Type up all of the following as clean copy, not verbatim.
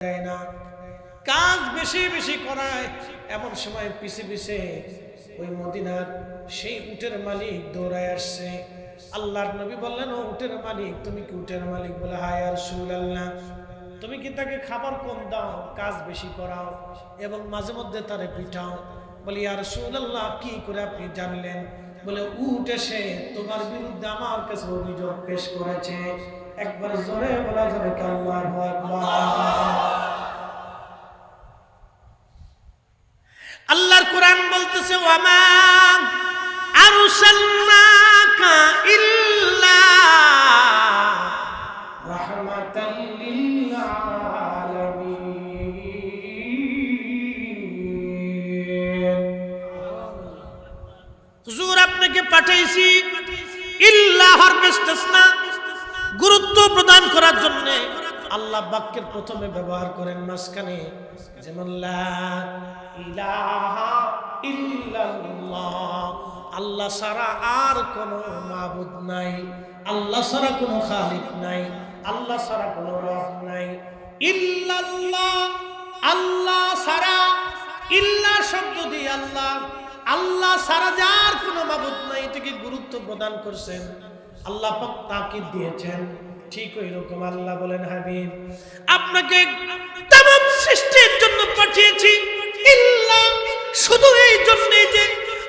দেয় না, কাজ বেশি বেশি করায়। এমন সময় পিছে পিছে ওই মদিনার সেই উটের মালিক দৌড়ায় আসছে। আল্লাহর নবী বললেন, ও উটের মালিক, তুমি কি উটের মালিক? বলে, হায় ইয়া রাসূলুল্লাহ। তুমি কি তাকে খাবার কম দাও, কাজ বেশি করাও এবং মাঝে মধ্যে তারে পিটাও? বলে, ইয়া রাসূলুল্লাহ, কি করে আপনি জানলেন? বলে, উট এসে তোমার বিরুদ্ধে আমার কাছে অভিযোগ পেশ করেছে। একবার জোরে বলা যাবে কি আল্লাহু আকবার? আল্লাহর কোরআন বলতেছে, ওয়ামা আরসালনাকা ইল্লা রাহমাতাল লিল আলামিন। হুজুর, আপনাকে পাঠাইছি ইল্লা হরফ ইসতিসনা, গুরুত্ব প্রদান করার জন্য। আল্লাহ বাক্যের প্রথমে ব্যবহার করেন মাঝখানে, যেমন লা ইলাহা ইল্লাল্লাহ, আল্লাহ ছাড়া আর কোনো মাবুদ নাই, আল্লাহ ছাড়া কোনো খালিক নাই, আল্লাহ ছাড়া কোনো রব নাই। ইল্লাল্লাহ, আল্লাহ ছাড়া, ইল্লা শব্দ দিয়ে আল্লাহ, আল্লাহ ছাড়া যার কোনো মাবুদ নাই, এটাকে গুরুত্ব প্রদান করছেন। আল্লাহ পাক তাকিদ দিয়েছেন। ঠিক ওই রকম আল্লাহ বলেন, হাবিব, আপনাকে তামাম সৃষ্টির জন্য পাঠিয়েছি, ইল্লা শুধু এই জন্য যে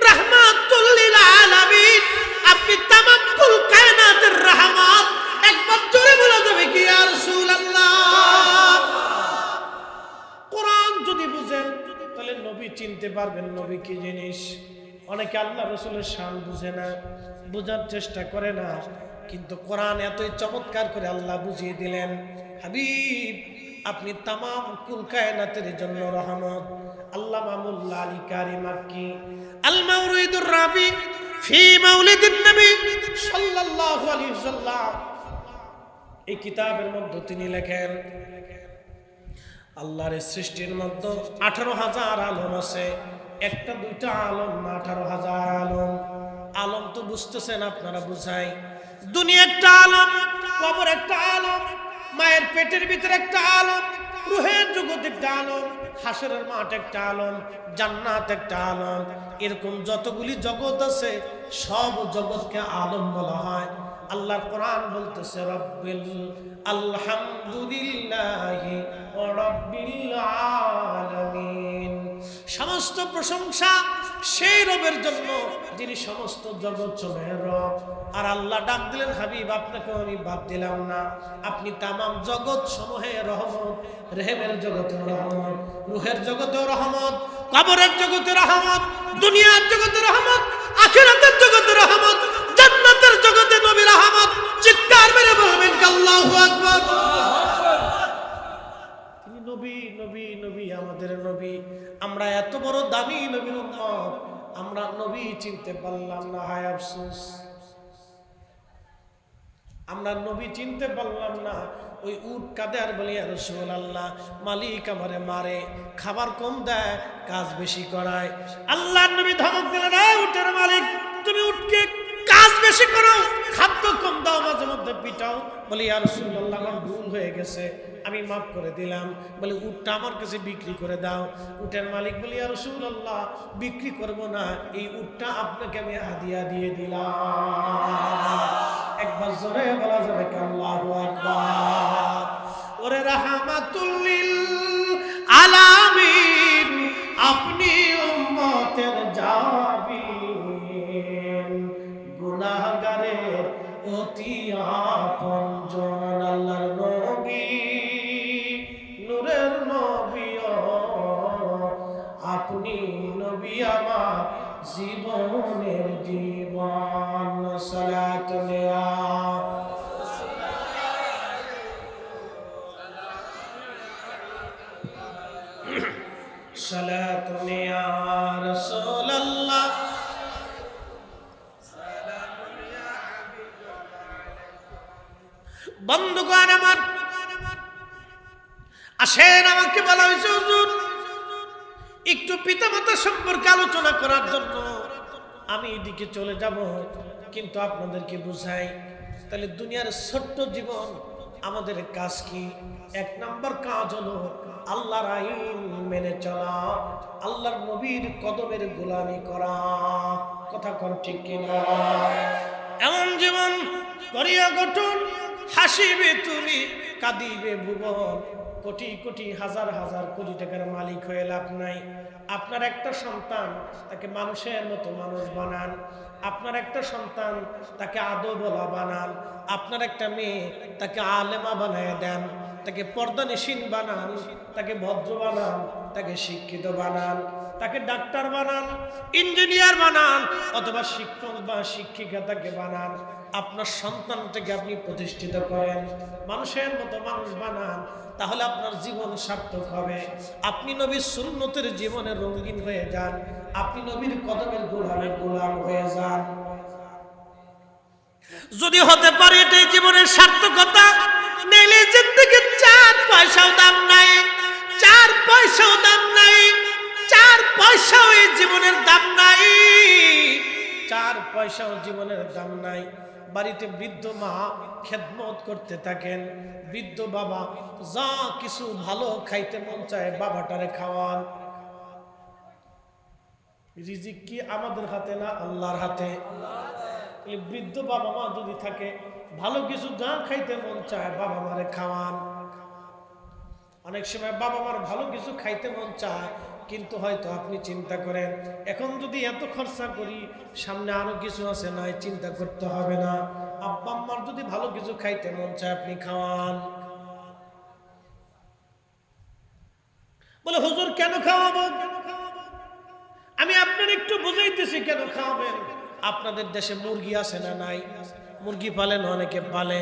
রাহমাতুল লিল আলামিন, আপনি তামাম কুল কায়নাতের রহমত। একবার জোরে বলা যাবে কি ইয়া রাসূলুল্লাহ? কোরআন যদি বুঝেন তাহলে নবী চিনতে পারবেন নবী কি জিনিস। অনেকে আল্লাহ রাসূলের শান বুঝে না, বোঝার চেষ্টা করে না, কিন্তু কোরআন এতই চমৎকার করে আল্লাহ বুঝিয়ে দিলেন, হাবিব, আপনি তামাম কুল কায়নাতের জন্য রহমত। আল্লামা মোল্লা আলী কারি মাক্কি আল মাওরিদুর রাবি ফি মাউলিদিন নবী সাল্লাল্লাহু আলাইহি ওয়াসাল্লাম, এই কিতাবের মধ্যে তিনি লেখেন, আল্লাহর সৃষ্টির মধ্যে 18,000 আলম আছে। একটা দুইটা আলম না, 18,000 আলম। আলম তো বুঝতেছেন আপনারা, বুঝাই। দুনিয়া একটা আলম, কবর একটা আলম, মায়ের পেটের ভিতরে একটা আলম, রূহের জগৎ একটা আলম, হাসরের মাঠ একটা আলম, জান্নাত একটা আলম। এরকম যতগুলি জগৎ আছে সব জগৎকে আলম বলা হয়। আল্লাহর কোরআন বলতেছে, রব্বিল আলহামদুলিল্লাহি ওয়া রাব্বিল আলামিন, সমস্ত প্রশংসা সেই রবের জন্য যিনি সমস্ত জগৎ সমূহের রব। আর আল্লাহ ডাক দিলেন, হাবিব, আপনাকেও আমি বাদ দিলাম না, আপনি তামাম জগৎ সমূহের রহমত, রেহেমের জগতের রহমত, রূহের জগতের রহমত, কবরের জগতের রহমত, দুনিয়ার জগতের রহমত, আখিরাতের জগতের রহমত, জান্নাতের জগতে নবীর রহমত। চিৎকার মেরে বলবেন আল্লাহু আকবার। তিনি নবী, নবী, নবী, আমাদের নবী। আমরা এত বড় দামি নবীর উম্মত, আমরা নবী চিনতে পারলাম না, হায় আফসোস। আমরা নবী চিনতে পারলাম না। ওই উট কাঁদে আর বলি, ইয়া রাসূলুল্লাহ, মালিক আমারে মারে, খাবার কম দেয়, কাজ বেশি করায়। আল্লাহর নবী ধমক দিলেন, এই উটের মালিক, তুমি উটকে কাজ বেশি করো, খাদ্য কম দাও, মাঝে মধ্যে পিটাও। বলি, ইয়া রাসূলুল্লাহ, আমার ভুল হয়ে গেছে, আমি মাফ করে দিলাম। বলে, উটটা আমার কাছে বিক্রি করে দাও। উটের মালিক বলি, ইয়া রাসূলুল্লাহ, বিক্রি করব না, এই উটটা আপনাকে আমি হাদিয়া দিয়ে দিলাম। একবার জোরে বলা যাবে কি আল্লাহু আকবার? ওরে রাহমাতুল লিল আলামিন, আপনি উম্মতের জাবিন, গুনাহগারের অতি আপনজন। আল্লাহর নবী, নূরের নবী, আপনি নবী আমার জীবনের জীবন। সালাতুন ইয়া সালাতুন ইয়া রাসূলুল্লাহ, সালাতুন ইয়া হাবিবাল্লাহ। বন্ধুগণ আমার, আসেন, আমাকে বলা হয়েছে হুজুর একটু পিতামাতা সম্পর্কে আলোচনা করার জন্য। আমি এদিকে চলে যাব, কিন্তু আপনাদেরকে বুঝাই। তাহলে দুনিয়ার ছোট্ট জীবন আমাদের কাজ কি? এক নাম্বার কাজ হলো আল্লাহর আইন মেনে চলা, আল্লাহর নবীর কদমের গোলামি করা। কথা কোন ঠিক কিনা? এমন জীবন করিয়া গঠন, হাসিবে তুমি কাঁদিবে ভুবন। কোটি কোটি হাজার হাজার কোটি টাকার মালিক হয়ে লাভ নাই। আপনার একটা সন্তান, তাকে মানুষের মতো মানুষ বানান। আপনার একটা সন্তান, তাকে আদবওয়ালা বানান। আপনার একটা মেয়ে, তাকে আলেমা বানায় দেন, তাকে পর্দানিশীন বানান, তাকে ভদ্র বানান, তাকে শিক্ষিত বানান, তাকে ডাক্তার বানান, ইঞ্জিনিয়ার বানান, অথবা শিক্ষক বা শিক্ষিকা তাকে বানান। আপনার সন্তানটাকে আপনি প্রতিষ্ঠিত করেন, মানুষের মতো মানুষ বানান, তাহলে আপনার জীবন সার্থক হবে। আপনি নবীর সুন্নতের জীবনে রঙিন হয়ে যান, আপনি নবীর কদমের গোলাম হয়ে যান। যদি হতে পারে এটাই জীবনের সার্থকতা, নইলে জিন্দেগির 4 পয়সাও দাম নাই, 4 পয়সাও দাম নাই, 4 পয়সাও এই জীবনের দাম নাই, 4 পয়সাও জীবনের দাম নাই। বাড়িতে বৃদ্ধ মা খেদমত করতে থাকেন, বৃদ্ধ বাবা যা কিছু ভালো খাইতে মন চায় বাবাটারে খাওয়ান। রিজিক কি আমাদের হাতে না আল্লাহর হাতে? এই বৃদ্ধ বাবা মা যদি থাকে, ভালো কিছু যা খাইতে মন চায় বাবা মারে খাওয়ান। অনেক সময় বাবা মার ভালো কিছু খাইতে মন চায়, কিন্তু হয়তো আপনি চিন্তা করেন এখন যদি এত খরচা করি সামনে আরো কিছু আছে, নাই চিন্তা করতে হবে না। আব্বা আম্মার যদি ভালো কিছু খাইতে মন চায় আপনি খাওয়ান। বলে হুজুর কেন খাওয়াবো? আমি আপনার একটু বুঝাইতেছি কেন খাওয়াবেন। আপনাদের দেশে মুরগি আছে না নাই? মুরগি পালেন, অনেকে পালে।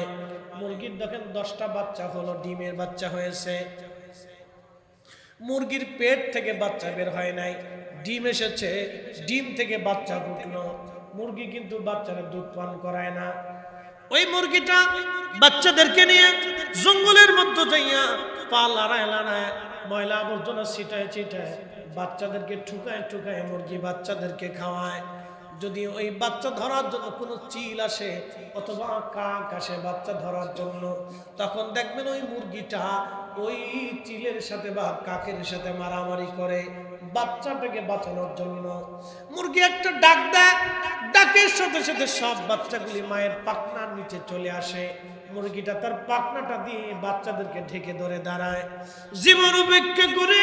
মুরগির দেখেন 10টা বাচ্চা হলো, ডিমের বাচ্চা হয়েছে। মুরগির পেট থেকে বাচ্চা বের হয় নাই, ডিম এসেছে, ডিম থেকে বাচ্চা ফুটলো। মুরগি কিন্তু বাচ্চারা দুধ পান করায় না। ওই মুরগিটা বাচ্চাদেরকে নিয়ে জঙ্গলের মধ্যে যাইয়া পা লড়ায় লড়ায়, ময়লা আবর্জনা ছিটায় ছিটায়, বাচ্চাদেরকে ঠুকায় ঠুকায় মুরগি বাচ্চাদেরকে খাওয়ায়। যদি ওই বাচ্চা ধরার জন্য কোনো চিল আসে অথবা কাক আসে বাচ্চা ধরার জন্য, তখন দেখবেন ওই মুরগিটা ওই চিলের সাথে বা কাকের সাথে মারামারি করে বাচ্চাটাকে বাঁচানোর জন্য। মুরগি একটা ডাক দেয়, ডাকের সাথে সাথে সব বাচ্চাগুলি মায়ের পাখনার নিচে চলে আসে। মুরগিটা তার পাখনাটা দিয়ে বাচ্চাদেরকে ঢেকে ধরে দাঁড়ায়। জীবন উপেক্ষা করে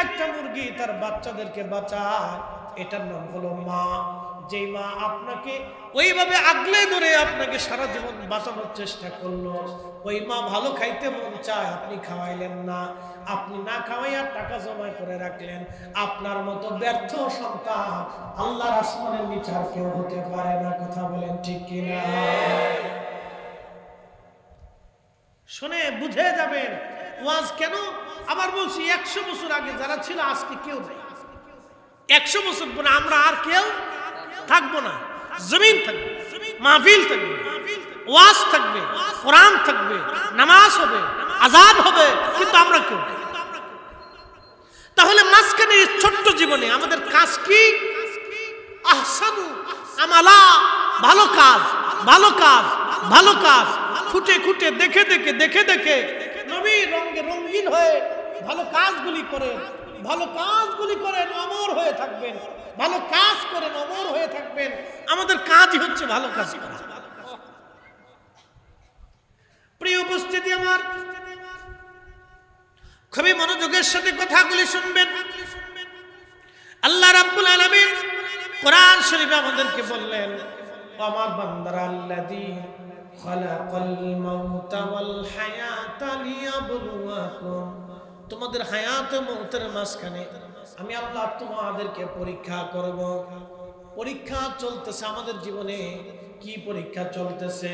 একটা মুরগি তার বাচ্চাদেরকে বাঁচায়, এটার নাম হলো মা। যেই মা আপনাকে ওইভাবে আগলে ধরে আপনাকে সারা জীবন বাঁচানোর চেষ্টা করলো, ওই মা ভালো খাইতে মন চায়, আপনি খাওয়াইলেন না, আপনি না খাওয়াইয়া টাকা জমা করে রাখলেন। আপনার মতো ব্যর্থ সন্তান আল্লাহর আসমানের নিচে আর কেউ হতে পারে না। কথা বলেন ঠিক কিনা? শুনে বুঝে যাবেন ওয়াজ কেন। আবার বলছি 100 বছর আগে যারা ছিল আজকে কেউ নেই। 100 বছর পরে আমরা আর কেউ থাকবো না। জমিন থাকবে, মাহফিল থাকবে, ওয়াজ থাকবে, কোরআন থাকবে, নামাজ হবে, আযান হবে, কিন্তু আমরা কেউ। তাহলে মাঝখানে ছোট্ট জীবনে আমাদের কাজ কি? আহসানু আমালা, ভালো কাজ, ভালো কাজ, ভালো কাজ, খুঁটে খুঁটে দেখে দেখে দেখে দেখে নবীর রঙে রঙিন হয়ে ভালো কাজগুলি করেন, ভালো কাজগুলি করেন, অমর হয়ে থাকবেন। ভালো কাজ করেন, অমর হয়ে থাকবেন। আমাদের কাজই হচ্ছে ভালো কাজ করা। প্রিয় উপস্থিতি আমার, খুবই মনোযোগের সাথে কথাগুলি শুনবেন। আল্লাহ রাব্বুল আলামিন কোরআন শরীফে আমাদেরকে বললেন, আমার বান্দারা আল্লাযী খালাকাল মাউতা ওয়াল হায়াতা লিয়াবলুয়াকুম, তোমাদের হায়াত ও মওতের মাঝখানে আমি আল্লাহ তোমাদেরকে পরীক্ষা করব। পরীক্ষা চলতেছে আমাদের জীবনে। কি পরীক্ষা চলতেছে?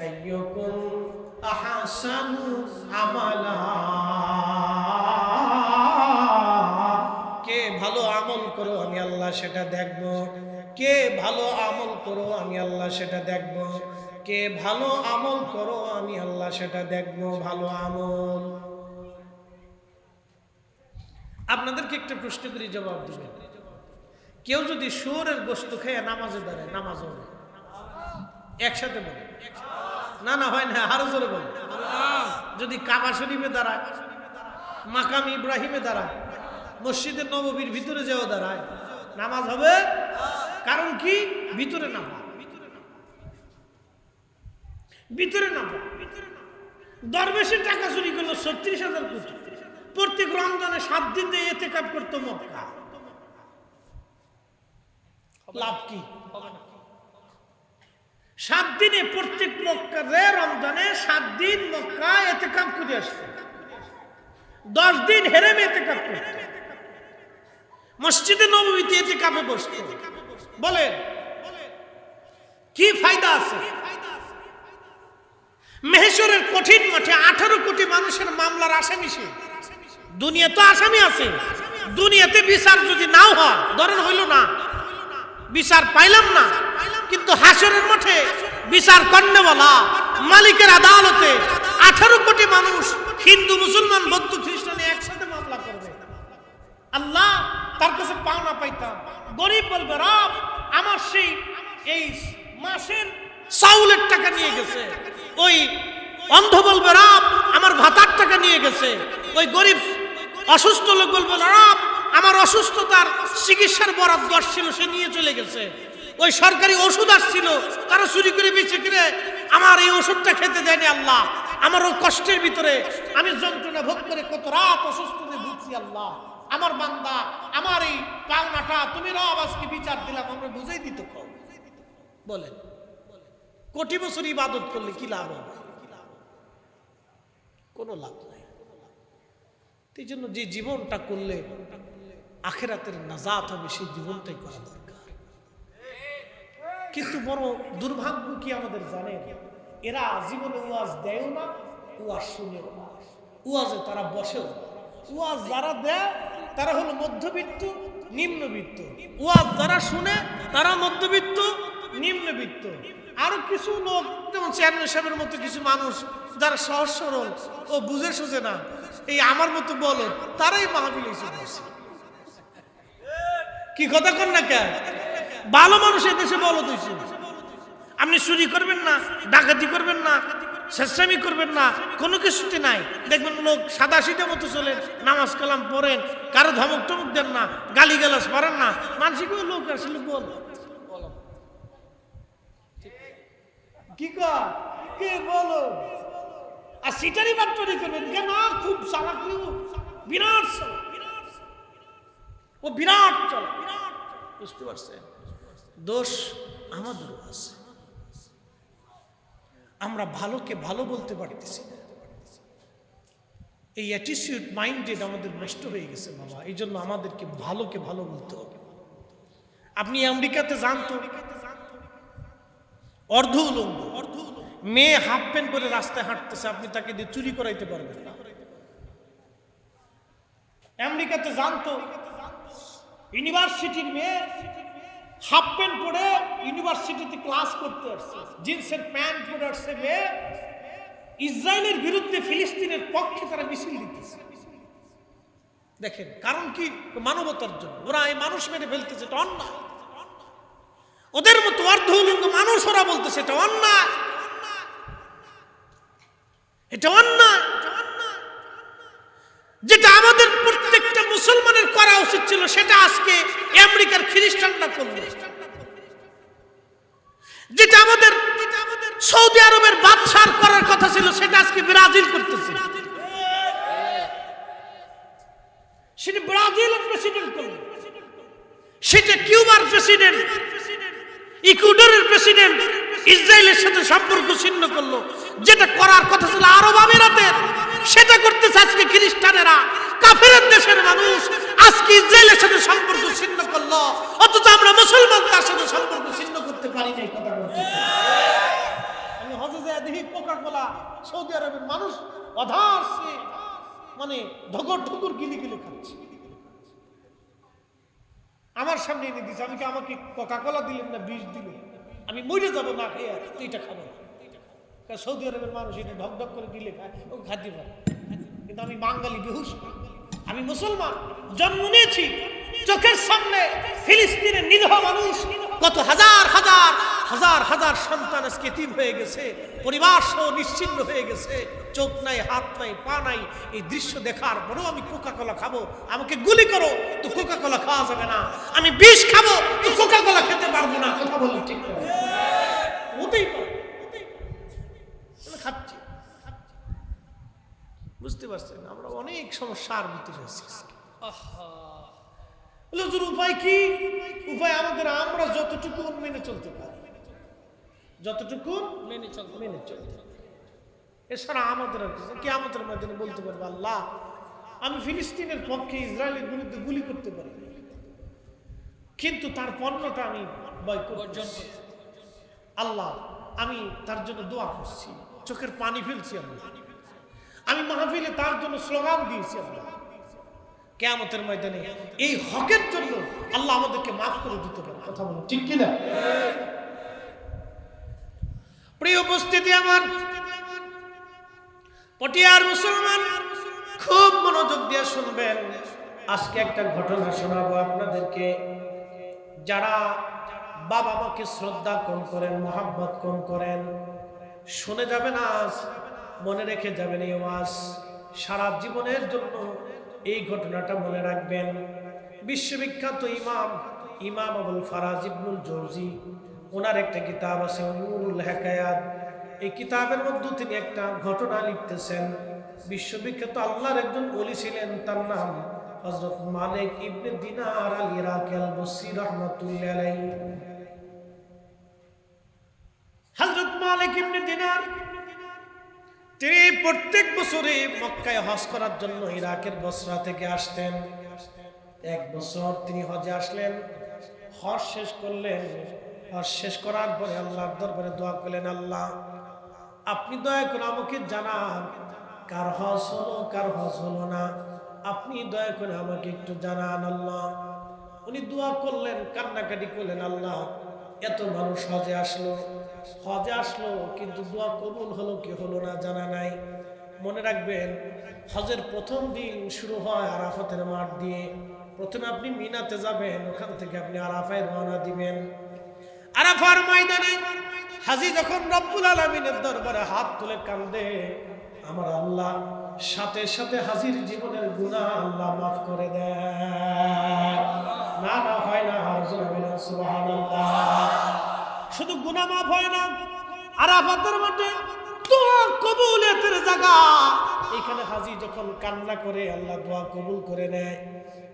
আইয়ুকুম আহসানু আমালা, কে ভালো আমল করো আমি আল্লাহ সেটা দেখব। কে ভালো আমল করো আমি আল্লাহ সেটা দেখব। কে ভালো আমল করো আমি আল্লাহ সেটা দেখব। ভালো আমল। আপনাদেরকে একটা প্রশ্ন করি, জবাব দিবেন। কেউ যদি শুয়োরের গোশত খেয়ে নামাজে দাঁড়ায়, নামাজ হবে? একসাথে বলে না, না হয় না, আরো জোরে বলে। যদি কাবা শরীফে দাঁড়ায়, মাকাম ইব্রাহিমে দাঁড়ায়, মসজিদের নববীর ভিতরে যেও দাঁড়ায়, নামাজ হবে? কারণ কি? ভিতরে নামা, ভিতরে নামা। দরবেশের টাকা চুরি করলো 36,000 কোটি। প্রত্যেক রমজানে 7 দিন দিয়ে ইতিকাফ করতো মক্কা। লাভ কি? 7 দিনে প্রত্যেক মক্কাতে রমজানে 7 দিন মক্কা ইতিকাফ করে আসছে। 10 দিন হেরেমে ইতিকাফ করতো, মসজিদে নববীতে ইতিকাফে বসতো। বলেন কি ফায়দা আছে? মেহেশরের কঠিন মাঠে 18 কোটি মানুষের মামলার আসামি সে। দুনিয়া তো আসামি আছে, দুনিয়াতে বিচার যদি নাও হয়, ধরেন হইল না, বিচার পাইলাম না, কিন্তু হাসরের মাঠে বিচার কর্নেওয়ালা মালিকের আদালতে 18 কোটি মানুষ, হিন্দু মুসলমান বৌদ্ধ খ্রিস্টান একসাথে মামলা করবে। আল্লাহ তার কাছে পাওনা পাইতাম। গরিব বলবে রব আমার সেই এই মাসের চাউলের টাকা নিয়ে গেছে, ওই অন্ধ বলবে রব আমার ভাতার টাকা নিয়ে গেছে, ওই গরিব অসুস্থ লোক বলবে রব আমার অসুস্থতার চিকিৎসার বরাদ্দ আসছিল সে নিয়ে চলে গেছে, ওই সরকারি ওষুধ আসছিল তারা চুরি করে বেঁচে কিনে আমার এই ওষুধটা খেতে দেয়নি। আল্লাহ আমার ওই কষ্টের ভিতরে আমি যন্ত্রণা ভোগ করে কত রাত অসুস্থতে ভুগছি। আল্লাহ আমার বান্দা আমার এই পাওনাটা তুমি রব আজকে বিচার দিলাম, আমরা বুঝাই দিতে কও। বলেন কোটি বছর ইবাদত করলে কি লাভ হবে? কোনো লাভ নাই। এই জন্য যে জীবনটা করলে আখিরাতের নাজাত হবে সেই জীবনটাই করা দরকার। কিন্তু বড় দুর্ভাগ্য কি আমাদের জানেন, এরা জীবনে ওয়াজ দেয় না, ওয়াজ শুনে না, ওয়াজে তারা বসেও। ওয়াজ যারা দেয় তারা হলো মধ্যবিত্ত নিম্নবিত্ত, ওয়াজ যারা শুনে তারা মধ্যবিত্ত নিম্নবিত্ত। আরো কিছু লোক যেমন চেয়ারম্যান সাহেবের মতো কিছু মানুষ যারা সহজ সরল ও বুঝে সুঝে না, এই আমার মতো বলো, তারাই মাহফিলে এসে বসে। কি কথা কন না কে? ভালো মানুষ এদেশে বলো দিয়েছে, আপনি চুরি করবেন না, ডাকাতি করবেন না, শেষরামি করবেন না, কোনো কিছুতে নাই। দেখবেন লোক সাদা সিধে মতো চলেন, নামাজ কালাম পড়েন, কারো ধমক টমক দেন না, গালি গালাজ পারেন না, মানসিক লোক আসলে বল কি কর কে বলো। আর সিটারি বাট্টরি করবেন কেন? খুব চালাক, বিরাট ও বিরাট চলে, বুঝতে পারছেন? দোষ আমাদেরও আছে, আমরা ভালোকে ভালো বলতে পারতেছি না। এই অ্যাটিটিউড মাইন্ডেড আমাদের নষ্ট হয়ে গেছে বাবা। এই জন্য আমাদেরকে ভালোকে ভালো বলতে হবে। আপনি আমেরিকাতে যান তো, অর্ধ উলঙ্গ মেয়ে হাফ প্যান্ট পরে রাস্তায় হাঁটতেছে, আপনি তাকে দিয়ে চুরি করাইতে পারবেন না। আমেরিকাতে যান তো, ইউনিভার্সিটির মেয়ে হাফ প্যান্ট পরে ইউনিভার্সিটিতে ক্লাস করতে আসছে, জিন্সের প্যান্ট পরে আসছে মেয়ে, ইসরায়েলের বিরুদ্ধে ফিলিস্তিনের পক্ষে তারা মিছিল দিতেছে। দেখেন কারণ কি? মানবতার জন্য। ওরা এই মানুষ মেরে ফেলতেছে, এটা অন্যায়। ওদের মতো অর্ধ উলঙ্গ মানুষ ওরা বলতেছে এটা অন্যায়, এটা অন্যায়। যেটা আমাদের প্রত্যেকটা মুসলমানের করা উচিত ছিল সেটা আজকে আমেরিকার খ্রিস্টানরা করলো। যেটা আমাদের সৌদি আরবের বাদশাহ করার কথা ছিল সেটা আজকে ব্রাজিল করতেছে। সেটা ব্রাজিলের প্রেসিডেন্ট করলো, সেটা কিউবার প্রেসিডেন্ট, ইকুয়েডরের প্রেসিডেন্ট ইসরায়েলের সাথে সম্পর্ক ছিন্ন করলো। যেটা করার কথা ছিল আরব আমিরাতের, সেটা করতেছে আজকে খ্রিস্টানেরা। কাফেরের দেশের মানুষ আজকে ইসরায়েলের সাথে সম্পর্ক ছিন্ন করলো, অথচ আমরা মুসলমানদের সাথে সম্পর্ক ছিন্ন করতে পারি নাই। কথা বলতে আমি হজে যায় দেখি কোকা-কোলা সৌদি আরবের মানুষ অধার সে মানে ঢগর ঢগর গিলি গিলি খাচ্ছে। আমার সামনে এনে দিচ্ছে, আমি কি আমাকে কোকা-কোলা দিলেন না বিষ দিলেন? আমি মরে যাবো না খেয়ে, এইটা খাবো না। সৌদি আরবের মানুষ এটা ঢক ঢক করে দিলে খায়, ও খাদ্য পারে। কিন্তু আমি বাঙালি বেহুশ, আমি মুসলমান, জন্ম নিয়েছি চোখের সামনে ফিলিস্তিনের নিরীহ মানুষ কত হাজার হাজার হাজার হাজার সন্তান আজকে এতিম হয়ে গেছে, পরিবার সহ নিশ্চিহ্ন হয়ে গেছে, চোখ নাই, হাত নাই, পা নাই। এই দৃশ্য দেখার পরেও আমি কোকা কোলা খাবো? আমাকে গুলি করো তো কোকা কোলা খাওয়া যাবে না, আমি বিষ খাবো তো কোকা কোলা খেতে পারবো না। কথা বলুন ঠিক না? হতেই পারে, খাচ্ছি। বুঝতে পারছেন আমরা অনেক সমস্যার ভিতরে আছি। উপায় কি? উপায় আমাদের, আমরা যতটুকু মেনে চলতে পারি, যতটুকু মেনে চলতে পারি, এছাড়া আমাদের কিয়ামতের ময়দানে বলতে পারবো আল্লাহ আমি ফিলিস্তিনের পক্ষে ইসরায়েলের বিরুদ্ধে গুলি করতে পারি, কিন্তু তার পণ্যটা আমি বয়কট করছি। আল্লাহ আমি তার জন্য দোয়া করছি, চোখের পানি ফেলছি, আমি মাহফিলে তার জন্য স্লোগান দিয়েছি। আল্লাহ কিয়ামতের ময়দানে এই হকের জন্য আল্লাহ আমাদেরকে মাফ করে দিতে পারে। কথা বলুন ঠিক কিনা? প্রিয় উপস্থিতি আমার, পটিয়ার মুসলমান খুব মনোযোগ দিয়ে শুনবেন। আজকে একটা ঘটনা শোনাবো আপনাদেরকে। যারা বাবা মাকে শ্রদ্ধা কম করেন, মহাব্বত কম করেন, শুনে যাবেন আজ, মনে রেখে যাবেন এই ওয়াজ, সারা জীবনের জন্য এই ঘটনাটা মনে রাখবেন। বিশ্ববিখ্যাত ইমাম আবুল ফারাজ ইবনুল জৌজি, ওনার একটা কিতাব আছে উমুরুল হিকায়াত। এই কিতাবের মধ্যে তিনি একটা ঘটনা লিখতেছেন। বিশ্ববিখ্যাত আল্লাহর একজন ওলি ছিলেন, তার নাম হযরত মালিক ইবনে দিনার আল ইরাকি আল বসরি রাহমাতুল্লাহি আলাইহি। হযরত মালিক ইবনে দিনার তিনি প্রত্যেক বছরে মক্কায় হজ করার জন্য ইরাকের বসরা থেকে আসতেন। এক বছর তিনি হজে আসলেন, হজ শেষ করলেন। হজ শেষ করার পরে আল্লাহর দরবারে দোয়া করলেন, আল্লাহ আপনি দয়া করে আমাকে জানান কার হজ হলো কার হজ হলো না, আপনি দয়া করে আমাকে একটু জানান আল্লাহ। উনি দোয়া করলেন, কান্নাকাটি করলেন, আল্লাহ এত মানুষ হজে আসলো কিন্তু দোয়া কবুল হলো কি হলো না জানা নাই। মনে রাখবেন হজের প্রথম দিন শুরু হয় আরাফাতের মাঠ দিয়ে। প্রথমে আপনি মিনাতে যাবেন, ওখান থেকে আপনি আরাফায় রওনা দিবেন। আরাফার ময়দানে হাজী যখন রব্বুল আলামিনের দরবারে হাত তুলে কান্দে, আমার আল্লাহ সাথে সাথে হাজীর জীবনের গুনাহ আল্লাহ মাফ করে দেয়। না হয় না, সুবহানাল্লাহ। শুধু গুনাহ মাফ হয় না, আরাফাতের মাঠে দোয়া কবুলের জায়গা। এখানে হাজী যখন কান্না করে আল্লাহ দোয়া কবুল করে নেয়।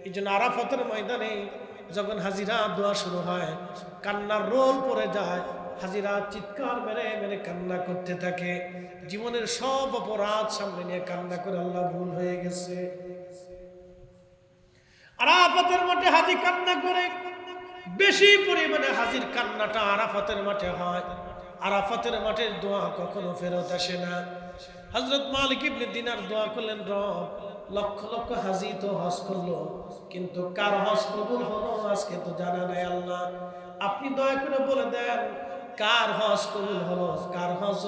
এই জন্য আরাফাতের ময়দানে যখন হাজিরা দোয়া শুরু হয়, কান্নার রোল পড়ে যায়, হাজিরা চিৎকার মেরে মেরে কান্না করতে থাকে। জীবনের সব অপরাধ সামনে নিয়ে কান্না করে আল্লাহ ভুল হয়ে গেছে। আরাফাতের মাঠে হাজী কান্না করে, বেশি পরিমাণে হাজির কান্নাটা আরাফাতের মাঠে হয়। আরাফাতের মাঠের দোয়া কখনো ফেরত আসে না। হযরত মালিক ইবনে দিনার দোয়া করলেন, রব লক্ষ লক্ষ হাজী তো হজ করলো, কিন্তু কার হজ কবুল হলো আজকে তো জানা নাই। আল্লাহ আপনি দয়া করে বলে দেন কার হজ কবুল হলো, কার হজ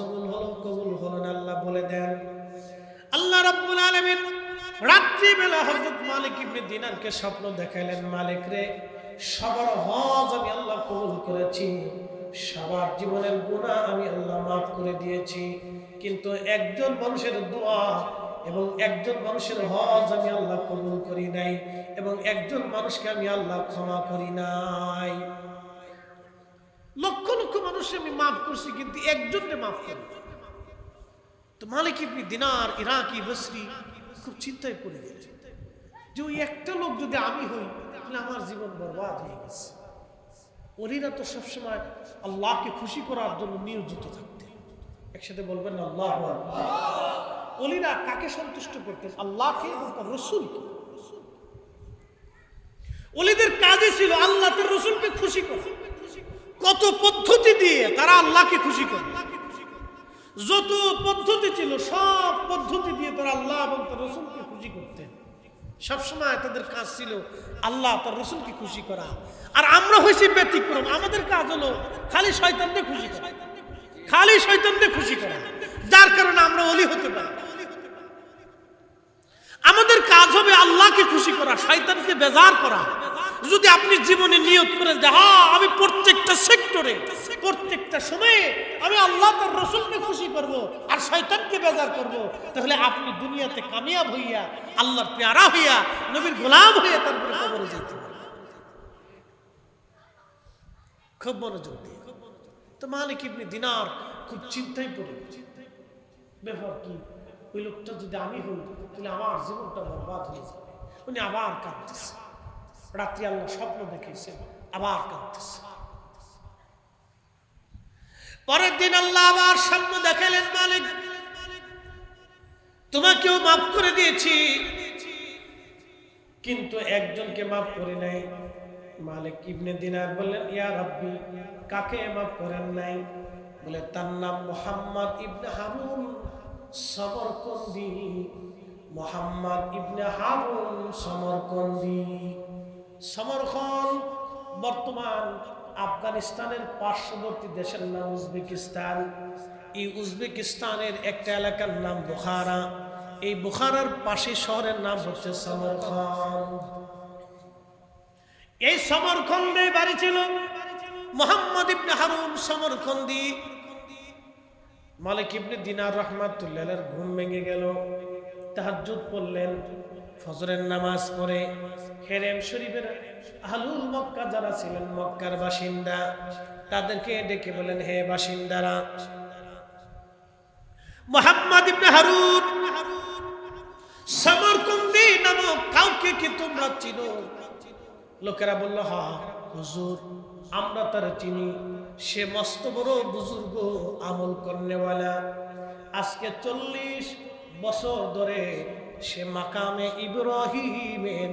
কবুল হলো না, আল্লাহ বলে দেন। আল্লাহ রাব্বুল আলামিন রাত্রি বেলা হযরত মালিক ইবনে দিনারকে স্বপ্ন দেখাইলেন, মালিক রে সবার হজ আমি আল্লাহ কবুল করেছি, সবার জীবনের গুনাহ আমি আল্লাহ মাফ করে দিয়েছি, কিন্তু একজন মানুষের দোয়া এবং একজন মানুষের হজ আমি আল্লাহ কবুল করি নাই, এবং একজন মানুষকে আমি আল্লাহ ক্ষমা করি নাই। লক্ষ লক্ষ মানুষ আমি মাফ করছি, কিন্তু একজনকে মাফ করি। তো মালিক ইবনে দিনার ইরাকি বসরি খুব চিন্তায় পড়ে গেছে যে ওই একটা লোক যদি আমি হই তাহলে আমার জীবন বরবাদ হয়ে গেছে। ওলিরা তো সবসময় আল্লাহকে খুশি করার জন্য নিয়োজিত থাকতেন। একসাথে বলবেন না আল্লাহু আকবার। ওলিরা কাকে সন্তুষ্ট করতেন? আল্লাহকে এবং তার রাসূলকে। ওলিদের কাজই ছিল আল্লাহ তার রাসূলকে খুশি করা। কত পদ্ধতি দিয়ে তারা আল্লাহকে খুশি করত, যত পদ্ধতি ছিল সব পদ্ধতি দিয়ে তারা আল্লাহ এবং তার রাসূলকে খুশি করতেন। সবসময় তাদের কাজ ছিল আল্লাহ তার রাসূলকে খুশি করা। আর আমরা হইছি ব্যতিক্রম, আমাদের কাজ হলো খালি শয়তানকে খুশি করা, খালি শয়তানকে খুশি করা, যার কারণে আমরা ওলি হতে পারি। আমাদের কাজ হবে আল্লাহকে খুশি করা, শয়তানকে বেজার করা। যদি আপনি জীবনে নিয়ত করেন যে হ্যাঁ আমি প্রত্যেকটা সেক্টরে প্রত্যেকটা সময়ে আমি আল্লাহ তার রসুলকে খুশি করব আর শয়তানকে বেজার করব, তাহলে আপনি দুনিয়াতে কামিয়াব হইয়া আল্লাহর পেয়ারা হইয়া নবীর গোলাম হইয়া তারপরে কবরে যেতে পারবেন। খুব মনোযোগ দিয়ে। তো মালিক ইবনে দিনার খুব চিন্তায় পড়ে গেছে, ব্যাপার কি, ওই লোকটা যদি আমি হই তাহলে আমার জীবনটা বরবাদ হয়ে যাবে। উনি আবার কাঁদতেছে, রাত্রি আল্লাহ স্বপ্ন দেখেছে, আবার কাঁদতেছে। পরের দিন আল্লাহ আবার স্বপ্ন দেখালেন, মালিক তোমাকেও মাফ করে দিয়েছি, কিন্তু একজনকে মাফ করে নাই। মালিক ইবনে দিনার বললেন, ইয়া রাব্বি, কাকে মাফ করেন নাই? বলে তার নাম মুহাম্মদ ইবনে হারুন সমরকন্দি। মুহাম্মদ ইবনে হারুন সমরকন্দি। সমরকন্দ বর্তমান আফগানিস্তানের পার্শ্ববর্তী দেশের নাম উজবেকিস্তান। এই উজবেকিস্তানের একটা এলাকার নাম বুখারা। এই বুখারার পাশে শহরের নাম হচ্ছে সমরকন্দ। এই সমরকন্দে বাড়ি ছিল মুহাম্মদ ইবনে হারুন সমরকন্দি। মালিক ইবনে দিনার রাহমাতুল্লাহ ঘুম ভেঙে গেল, তাহাজ্জুদ পড়লেন, ফজরের নামাজ পড়ে হেরেম শরীফের আহলুল মক্কা যারা ছিলেন, মক্কার বাসিন্দা, তাদেরকে ডেকে বলেন, হে বাসিন্দারা, মুহাম্মদ ইবনে হারুন সমরকন্দি নামক কাউকে কি তোমরা চিনো? লোকেরা বলল, হ্যাঁ হুজুর, আমরা তার চিনি, সে মস্ত বড় বুজুর্গ, আমল করনেওয়ালা। আজকে 40 বছর ধরে সে মাকামে ইব্রাহিমের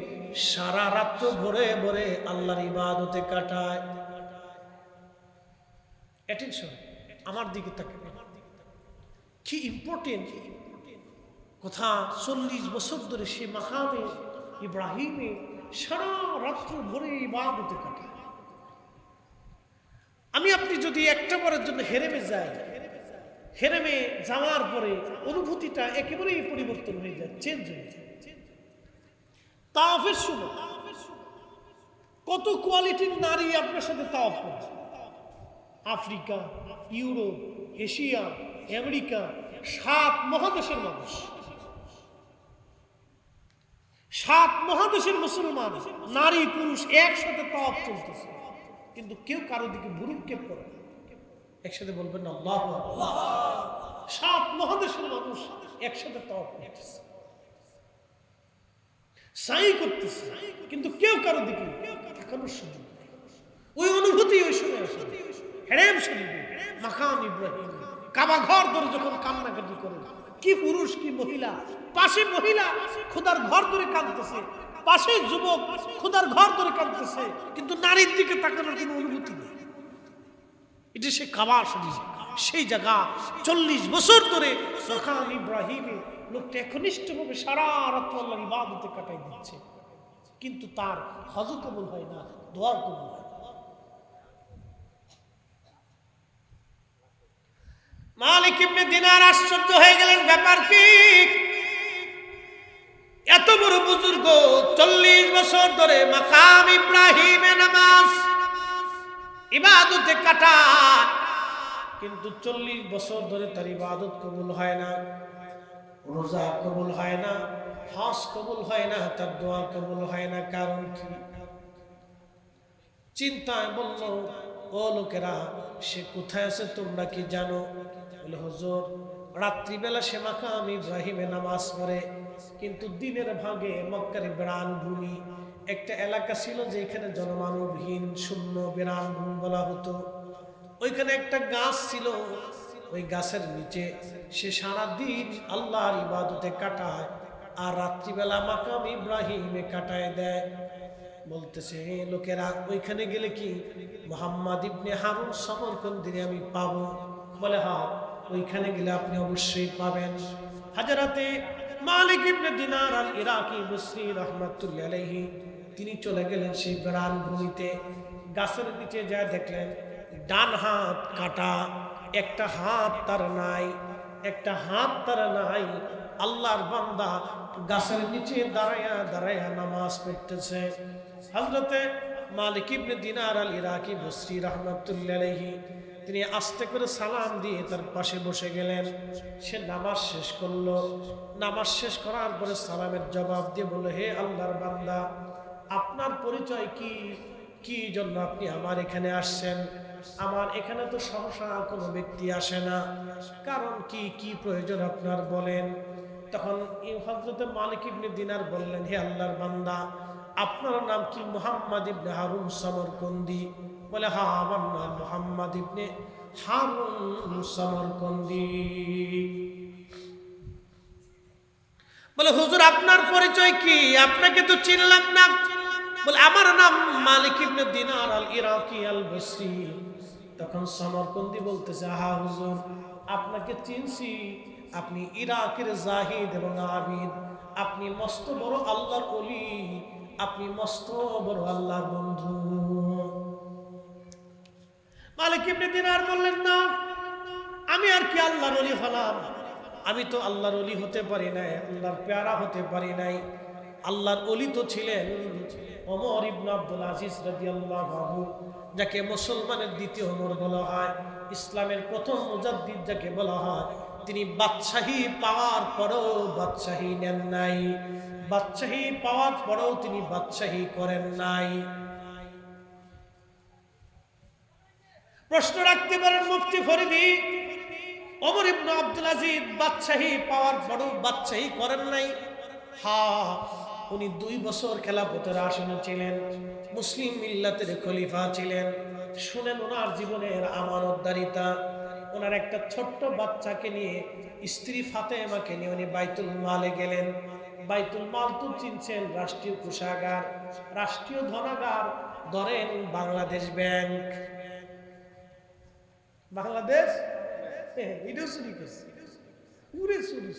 সারা রাত্র ভরে ভরে আল্লাহর ইবাদতে কাটায়। অ্যাটেনশন, আমার দিকে তাকাবেন, কি ইম্পর্টেন্ট কথা। 40 বছর ধরে সে মাকামে ইব্রাহিমে সারা রাত্র ভরে ইবাদতে কাটায়। আমি আপনি যদি একটা বারের জন্য হেরেমে যাই, হেরেমে যাওয়ার পরে অনুভূতিটা একেবারেই পরিবর্তন হয়ে যায়, চেঞ্জ হয়ে যায়। তাওয়াফের সময় কত কোয়ালিটির নারী আপনার সাথে তাওয়াফ করে, আফ্রিকা, ইউরোপ, এশিয়া, আমেরিকা, 7 মহাদেশের মানুষ, 7 মহাদেশের মুসলমান নারী পুরুষ একসাথে তাওয়াফ চলতেছে, কিন্তু কেউ কারো দিকে ভুরুক্ষেপ করে না। একসাথে বলবেন না আল্লাহু আকবার। 7 মহাদেশের মানুষ একসাথে তাওয়াফ করতেছে, সাই করতেছে, কিন্তু কেউ কারো দিকে তাকানোর সুযোগ নেই। ওই অনুভূতি ওই সময় আসে। হেরেম শরীফে মাকাম ইব্রাহিম, কাবা ঘর ধরে যখন কান্নাকাটি করে, কি পুরুষ কি মহিলা, পাশে মহিলা খোদার ঘর ধরে কাঁদতেছে, পাশে যুবক খোদার ঘর ধরে কাঁদতেছে, কিন্তু নারীর দিকে তাকানোর কোনো অনুভূতি নেই। এটা সে কাবা শরীফ, সেই জায়গা 40 বছর ধরে মাকাম ইব্রাহিমে লোকটা একনিষ্ঠভাবে সারা রাত আল্লাহর ইবাদতে কাটাই দিচ্ছে, কিন্তু তার হজ কবুল হয় না, দোয়া কবুল হয় না। মালিক ইবনে দিনার আশ্চর্য হয়ে গেলেন, ব্যাপার কি? এত বড় বুজুর্গ 40 বছর ধরে মাকাম ইব্রাহিমে নামাজ ইবাদতে কাটায়, কিন্তু 40 বছর ধরে তার ইবাদত কবুল হয় না, রোজা কবুল হয় না, হজ কবুল হয় না, তার দোয়া কবুল হয় না। কারণ কি? চিন্তায় বলল, ও লোকেরা, সে কোথায় আছে তোমরা কি জানো? বলে, হুজুর, রাত্রিবেলা সে মাকাম ইব্রাহিমে নামাজ পড়ে, কিন্তু দিনের ভাগে মক্কার বিরান ভূমি একটা এলাকা ছিল যেখানে জনমানবহীন শূন্য বিরান ভূমি বলা হতো। ওইখানে একটা গাছ ছিল, ওই গাছের নিচে সে সারাদিন আল্লাহর ইবাদতে কাটায়, আর রাত্রিবেলা মাকাম ইব্রাহিমে কাটায় দেয়। বলতেছে, লোকেরা, ওইখানে গেলে কি মুহাম্মদ ইবনে হারুন সমরকন্দিরে আমি পাবো? বলে, হ্যাঁ, ওইখানে গেলে আপনি অবশ্যই পাবেন। হাজরাতে মালিক ইবনে দিনার আল ইরাকি বসরি রাহমাতুল্লাহি আলাইহি তিনি চলে গেলেন সেই বিরান ভূমিতে। গাছের নিচে যা দেখলেন ডান হাত কাটা, একটা হাত তার নাই, একটা হাত তার নাই। আল্লাহর বান্দা গাছের নিচে দাঁড়ায়া দাঁড়ায়া নামাজ নামাজ পড়তেছে। হযরতে মালিক ইবনে দিনার আল ইরাকি বসরি রাহমাতুল্লাহি আলাইহি তিনি আস্তে করে সালাম দিয়ে তার পাশে বসে গেলেন। সে নামাজ শেষ করলো। নামাজ শেষ করার পরে সালামের জবাব দিয়ে বলল, হে আল্লাহর বান্দা, আপনার পরিচয় কি? কি জন্য আপনি আমার এখানে আসছেন? আমার এখানে তো সহসা কোনো ব্যক্তি আসে না, কারণ কি? কি প্রয়োজন আপনার বলেন। তখন হযরতে মালিক ইবনে দিনার বললেন, হে আল্লাহর বান্দা, আপনার নাম কি মুহাম্মদ ইবনে হারুন সমরকন্দি? বলে, হ্যাঁ, আমার নাম মুহাম্মদ ইবনে হারুন সমরকন্দি। বলে, হুজুর আপনার পরিচয় কি? আপনাকে তো চিনলাম না। বলে, আমার নাম মালিক ইবনে দিনার আল ইরাকি আল বসরি। তখন সমরকন্দি বলতেছে, হা হুজুর, আপনাকে চিনছি। আপনি ইরাকের জাহিদ এবং আবিদ। আপনি মস্ত বড় আল্লাহর ওলি। আপনি মস্ত বড় আল্লাহর বন্ধু। মালিক ইবনে দিনার বললেন, না, আমি আর কি আল্লাহর ওলি হলাম? আমি তো আল্লাহর ওলি হতে পারি নাই, আল্লাহর পেয়ারা হতে পারি নাই। আল্লাহর ওলি তো ছিলেন ওমর ইবনে আব্দুল আজিজ রাদিয়াল্লাহু আনহু, যাকে মুসলমানের দ্বিতীয় ওমর বলা হয়, ইসলামের প্রথম মুজাদ্দিদ যাকে বলা হয়। তিনি বাদশাহী পাওয়ার পরেও বাদশাহী নেন নাই, বাদশাহী পাওয়ার পরেও তিনি বাদশাহী করেন নাই। প্রশ্ন রাখতে পারেন মুফতি ফরিদি, ওমর ইবনে আব্দুল আজিজ বাদশাহী পাওয়ার পরেও বাদশাহী করেন নাই? হ্যাঁ, উনি 2 বছর খেলাফতের আসনে ছিলেন, মুসলিম মিল্লাতের খলিফা ছিলেন। শুনেন ওনার জীবনের আমানতদারিতা। ওনার একটা ছোট্ট বাচ্চাকে নিয়ে, স্ত্রী ফাতেমাকে নিয়ে উনি বাইতুল মালে গেলেন। বাইতুল মাল তো চিনছেন, রাষ্ট্রীয় কোষাগার, রাষ্ট্রীয় ধনাগার। ধরেন বাংলাদেশ ব্যাংক, বাংলাদেশ এটাও চুরি করছে, পুরে চুরি।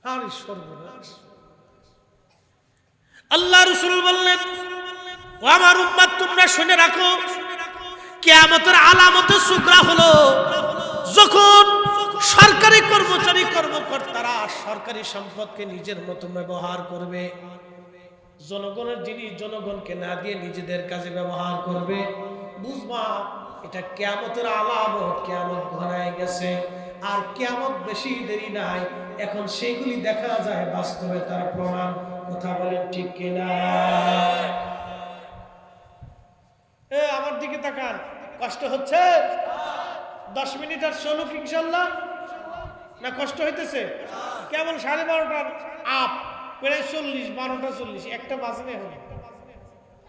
আরে সর্বনাশ! আল্লাহ রাসূল বললেন, ও আমার উম্মত, তোমরা শুনে রাখো, কিয়ামতের আলামত সুগরা হলো যখন সরকারি কর্মচারী কর্মকর্তারা সরকারি সম্পদকে নিজের মতো ব্যবহার করবে, জনগণের জিনিস জনগণকে না দিয়ে নিজেদের কাজে ব্যবহার করবে। বুঝবা এটা কিয়ামতের আলামত, কিয়ামত ঘনায় গেছে। আর কিয়ামত বেশি দেরি নাই, এখন সেগুলি দেখা যায় বাস্তবে, তার প্রমাণ। কথা বলেন ঠিক কিনা? আমার দিকে তাকান, কষ্ট হচ্ছে? 10 মিনিট আর চলুক ইনশাল্লাহ, না কষ্ট হইতেছে? কেমন 12:30 আপ, প্রায় 40, 12টা 40, একটা বাজে হবে।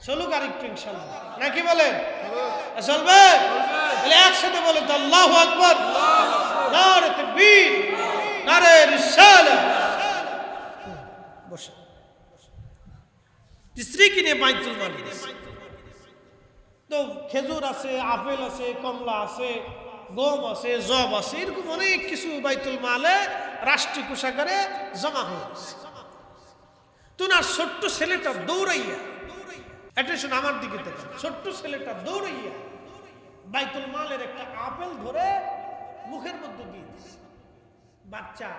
চলুক আর একটু ইনশাল্লাহ, নাকি বলেন? চলবে? তাহলে একসাথে বলে তো আল্লাহু আকবার, নারে তাকবীর, নারে রিসালাত। বসে স্ত্রী কিনে বাইতুল মালে তো খেজুর আছে, আপেল আছে, কমলা আছে, গম আছে, জব আছে, এরকম অনেক কিছু বাইতুল মালে রাষ্ট্রীয় কোষাগারে জমা হয়েছে। তো না, ছোট্ট ছেলেটা দৌড়াইয়া, অ্যাটেনশন আমার দিকে দেখেন, ছোট্ট ছেলেটা দৌড়াইয়া বাইতুল মালের একটা আপেল ধরে মুখের মধ্যে দিয়ে দিচ্ছে। বাচ্চা